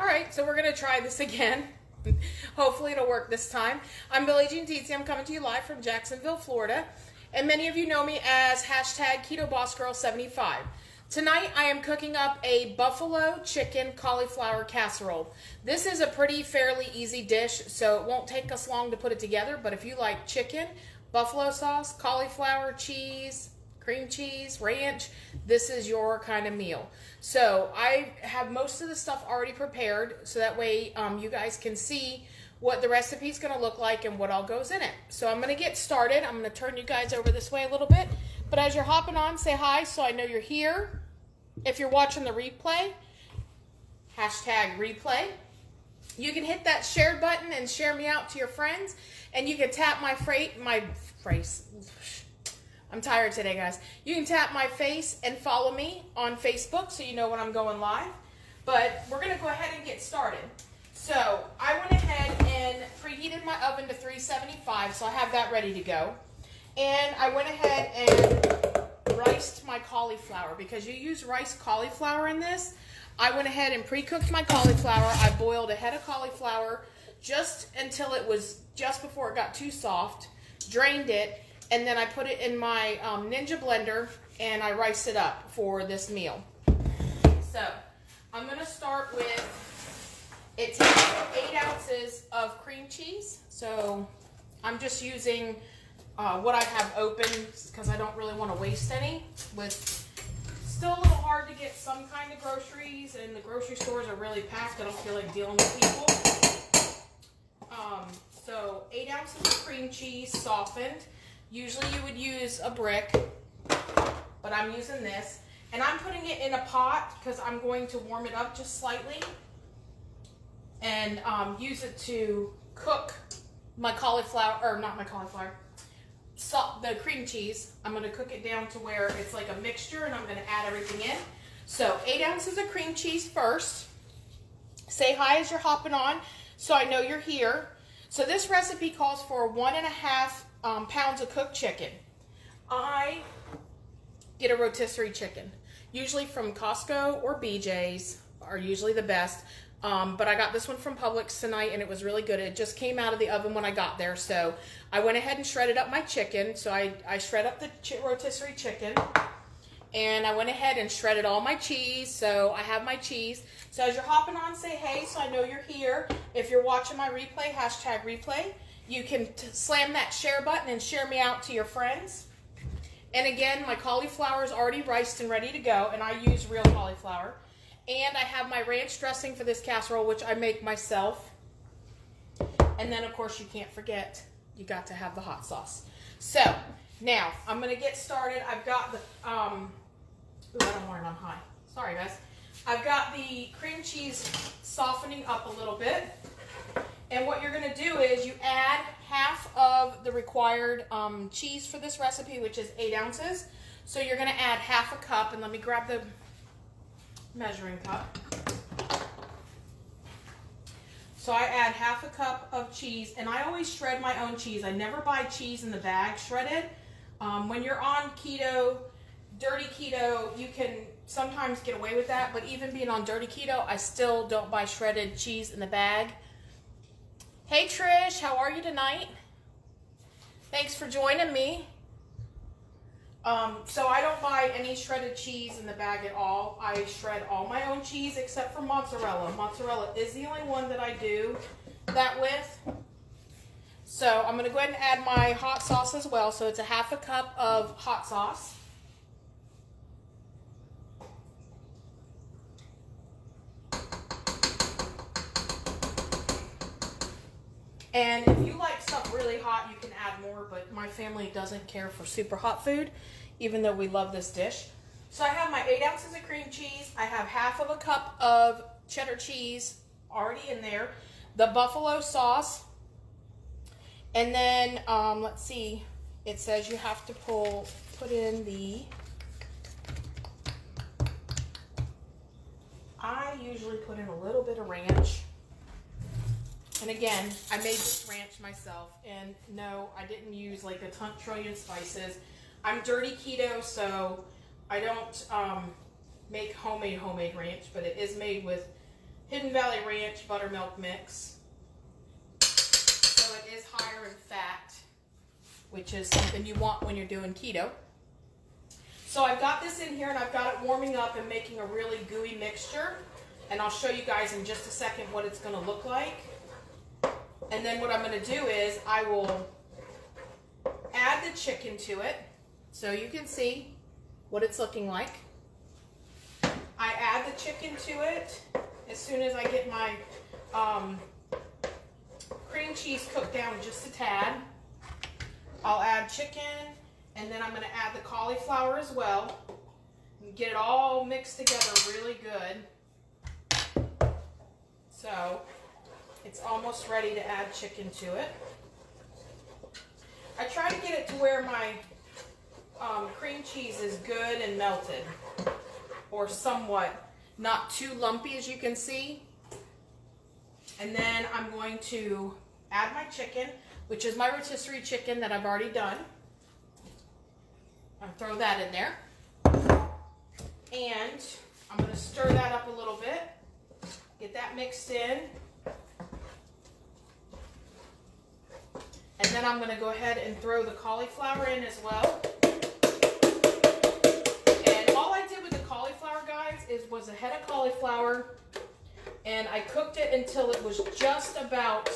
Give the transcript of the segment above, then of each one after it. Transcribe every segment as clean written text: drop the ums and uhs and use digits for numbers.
All right, so we're going to try this again. Hopefully it'll work this time. I'm Billie Jean Dietze. I'm coming to you live from Jacksonville, Florida. And many of you know me as hashtag KetoBossGirl75. Tonight I am cooking up a buffalo chicken cauliflower casserole. This is a fairly easy dish, so it won't take us long to put it together. But if you like chicken, buffalo sauce, cauliflower, cheese, cream cheese, ranch, this is your kind of meal. So I have most of the stuff already prepared, so that way you guys can see what the recipe is going to look like and what all goes in it. So I'm going to get started. I'm going to turn you guys over this way a little bit. But as you're hopping on, say hi so I know you're here. If you're watching the replay, hashtag replay. You can hit that share button and share me out to your friends. And you can tap my face. I'm tired today, guys. You can tap my face and follow me on Facebook so you know when I'm going live. But we're going to go ahead and get started. So I went ahead and preheated my oven to 375, so I have that ready to go. And I went ahead and riced my cauliflower. Because you use riced cauliflower in this, I went ahead and pre-cooked my cauliflower. I boiled a head of cauliflower just until it was just before it got too soft, drained it, and then I put it in my Ninja blender and I riced it up for this meal. So I'm going to start with, it takes 8 ounces of cream cheese. So I'm just using what I have open because I don't really want to waste any. Still a little hard to get some kind of groceries, and the grocery stores are really packed. I don't feel like dealing with people. So 8 ounces of cream cheese softened. Usually you would use a brick, but I'm using this. And I'm putting it in a pot because I'm going to warm it up just slightly and use it to cook my cauliflower, or not my cauliflower, the cream cheese. I'm going to cook it down to where it's like a mixture, and I'm going to add everything in. So 8 ounces of cream cheese first. Say hi as you're hopping on so I know you're here. So this recipe calls for 1.5 pounds of cooked chicken. I get a rotisserie chicken, usually from Costco or BJ's are usually the best. But I got this one from Publix tonight, and it was really good. It just came out of the oven when I got there. So I went ahead and shredded up my chicken. So I shred up the rotisserie chicken, and I went ahead and shredded all my cheese. So I have my cheese. So as you're hopping on, say hey so I know you're here. If you're watching my replay, hashtag replay, you can slam that share button and share me out to your friends. And again, my cauliflower is already riced and ready to go, and I use real cauliflower. And I have my ranch dressing for this casserole, which I make myself. And then, of course, you can't forget, you got to have the hot sauce. So, now, I'm going to get started. I've got the, ooh, I don't want it on high. Sorry, guys. I've got the cream cheese softening up a little bit. And what you're going to do is you add half of the required cheese for this recipe, which is 8 ounces. So you're going to add half a cup, and let me grab the measuring cup. So I add half a cup of cheese, and I always shred my own cheese. I never buy cheese in the bag shredded. When you're on keto, dirty keto, you can sometimes get away with that, but even being on dirty keto, I still don't buy shredded cheese in the bag. Hey Trish, how are you tonight? Thanks for joining me. So I don't buy any shredded cheese in the bag at all. I shred all my own cheese except for mozzarella. Mozzarella is the only one that I do that with. So I'm going to go ahead and add my hot sauce as well. So it's a half a cup of hot sauce. And if you like stuff really hot, you can add more, but my family doesn't care for super hot food, even though we love this dish. So I have my 8 ounces of cream cheese. I have half of a cup of cheddar cheese already in there. The buffalo sauce. And then, let's see, it says you have to put in the, I usually put in a little bit of ranch. And again, I made this ranch myself, and no, I didn't use like a trillion spices. I'm dirty keto, so I don't make homemade ranch, but it is made with Hidden Valley Ranch buttermilk mix. So it is higher in fat, which is something you want when you're doing keto. So I've got this in here and I've got it warming up and making a really gooey mixture. And I'll show you guys in just a second what it's going to look like. And then what I'm going to do is I will add the chicken to it so you can see what it's looking like. I add the chicken to it as soon as I get my cream cheese cooked down just a tad. I'll add chicken, and then I'm going to add the cauliflower as well and get it all mixed together really good. So it's almost ready to add chicken to it. I try to get it to where my cream cheese is good and melted, or somewhat not too lumpy, as you can see. And then I'm going to add my chicken, which is my rotisserie chicken that I've already done. I'll throw that in there. And I'm going to stir that up a little bit, get that mixed in. And then I'm going to go ahead and throw the cauliflower in as well. And all I did with the cauliflower, guys, was a head of cauliflower, and I cooked it until it was just about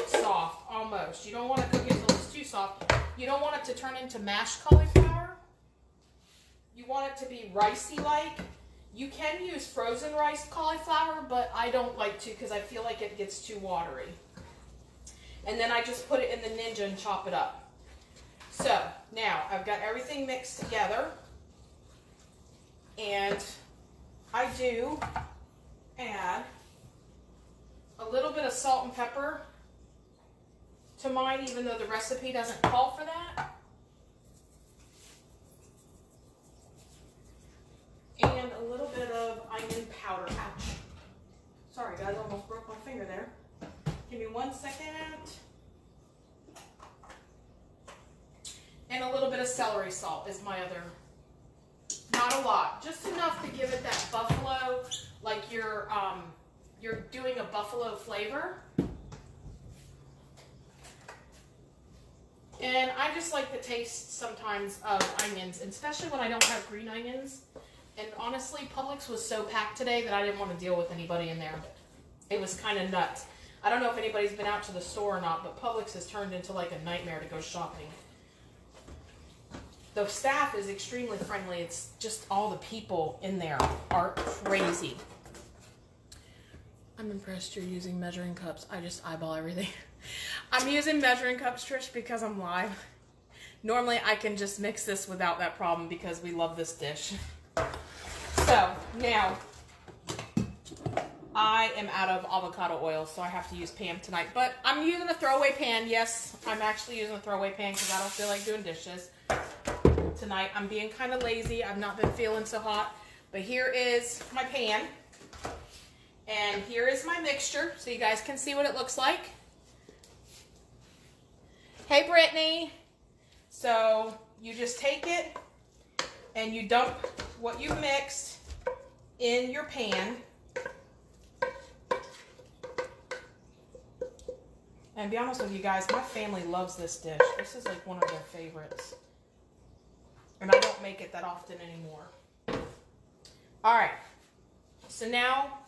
soft, almost. You don't want to cook it until it's too soft. You don't want it to turn into mashed cauliflower. You want it to be ricey-like. You can use frozen rice cauliflower, but I don't like to because I feel like it gets too watery. And then I just put it in the Ninja and chop it up. So now I've got everything mixed together, and I do add a little bit of salt and pepper to mine, even though the recipe doesn't call for that. And a little bit of onion powder. Ouch. Sorry guys, almost broke my finger there. Give me 1 second. And a little bit of celery salt is my other. Not a lot, just enough to give it that buffalo, like you're doing a buffalo flavor. And I just like the taste sometimes of onions, especially when I don't have green onions. And honestly, Publix was so packed today that I didn't want to deal with anybody in there. It was kind of nuts. I don't know if anybody's been out to the store or not, but Publix has turned into like a nightmare to go shopping. The staff is extremely friendly. It's just all the people in there are crazy. I'm impressed you're using measuring cups. I just eyeball everything. I'm using measuring cups, Trish, because I'm live. Normally I can just mix this without that problem because we love this dish. So now I am out of avocado oil, so I have to use Pam tonight. But I'm using a throwaway pan. Yes, I'm actually using a throwaway pan because I don't feel like doing dishes tonight. I'm being kind of lazy. I've not been feeling so hot. But here is my pan. And here is my mixture, so you guys can see what it looks like. Hey, Brittany. So you just take it and you dump what you mixed in your pan. And to be honest with you guys, my family loves this dish. This is like one of their favorites. And I don't make it that often anymore. All right. So now,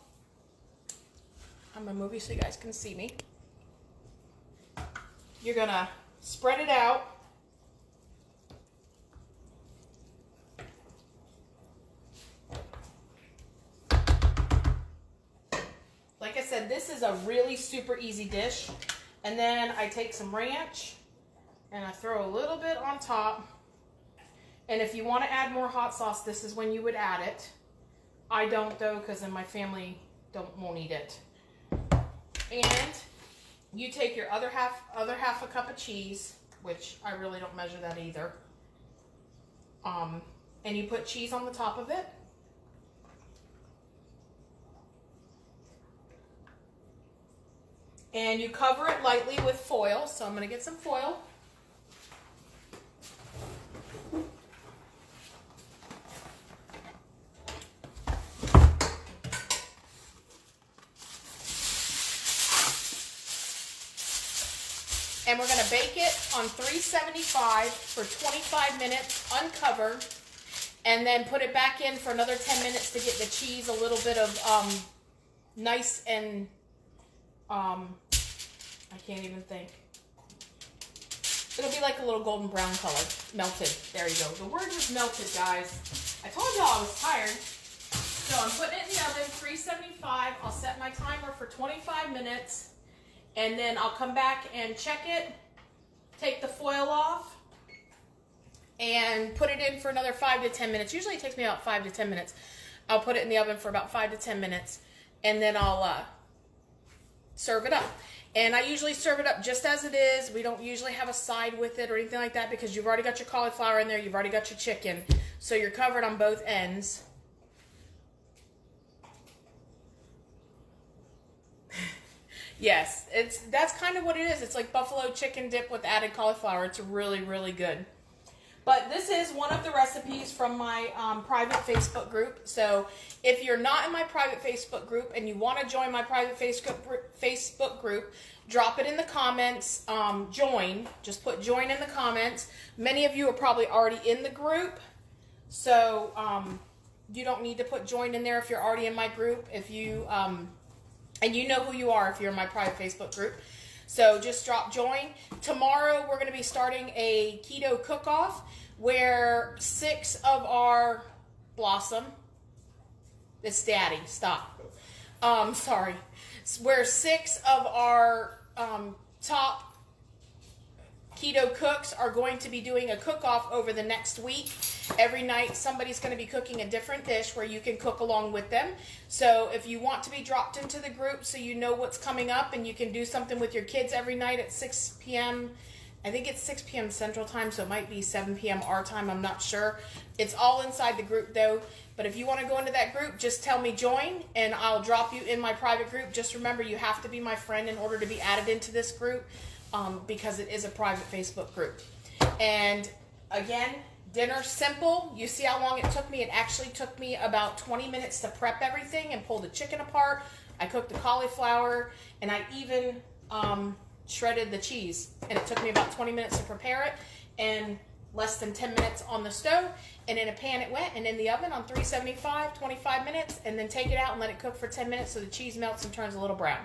I'm going to move you so you guys can see me. You're going to spread it out. Like I said, this is a really super easy dish. And then I take some ranch and I throw a little bit on top. And if you want to add more hot sauce, this is when you would add it. I don't though, because then my family won't eat it. And you take your other half a cup of cheese, which I really don't measure that either. And you put cheese on the top of it. And you cover it lightly with foil. So I'm going to get some foil. And we're going to bake it on 375 for 25 minutes, uncovered, and then put it back in for another 10 minutes to get the cheese a little bit of nice and, I can't even think. It'll be like a little golden brown color, melted. There you go. The word was melted, guys. I told y'all I was tired. So I'm putting it in the oven, 375. I'll set my timer for 25 minutes. And then I'll come back and check it, take the foil off, and put it in for another 5 to 10 minutes. Usually it takes me about 5 to 10 minutes. I'll put it in the oven for about 5 to 10 minutes, and then I'll serve it up. And I usually serve it up just as it is. We don't usually have a side with it or anything like that because you've already got your cauliflower in there. You've already got your chicken. So you're covered on both ends. Yes, that's kind of what it is. It's like buffalo chicken dip with added cauliflower. It's really, really good. But this is one of the recipes from my private Facebook group. So if you're not in my private Facebook group and you want to join my private Facebook group, drop it in the comments. Join. Just put join in the comments. Many of you are probably already in the group. So you don't need to put join in there if you're already in my group. If you... and you know who you are if you're in my private Facebook group. So just drop join. Tomorrow we're going to be starting a keto cook-off where 6 of our Blossom, it's Daddy, stop. Sorry. Where 6 of our top keto cooks are going to be doing a cook-off over the next week. Every night somebody's going to be cooking a different dish where you can cook along with them. So if you want to be dropped into the group so you know what's coming up and you can do something with your kids every night at 6 p.m. I think it's 6 p.m. Central Time, so it might be 7 p.m. our time. I'm not sure. It's all inside the group though. But if you want to go into that group, just tell me join and I'll drop you in my private group. Just remember you have to be my friend in order to be added into this group because it is a private Facebook group. And again, dinner simple. You see how long it took me? It actually took me about 20 minutes to prep everything and pull the chicken apart. I cooked the cauliflower and I even shredded the cheese. And it took me about 20 minutes to prepare it and less than 10 minutes on the stove. And in a pan it went and in the oven on 375, 25 minutes. And then take it out and let it cook for 10 minutes so the cheese melts and turns a little brown.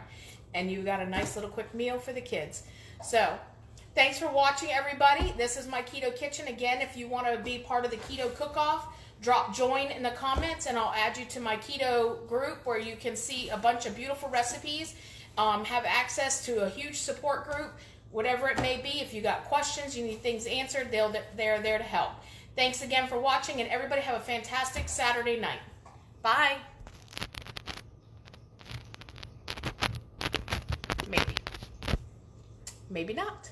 And you got a nice little quick meal for the kids. So... thanks for watching, everybody. This is my Keto Kitchen. Again, if you want to be part of the Keto Cook-Off, drop join in the comments, and I'll add you to my Keto group where you can see a bunch of beautiful recipes, have access to a huge support group, whatever it may be. If you got questions, you need things answered, they're there to help. Thanks again for watching, and everybody have a fantastic Saturday night. Bye. Maybe. Maybe not.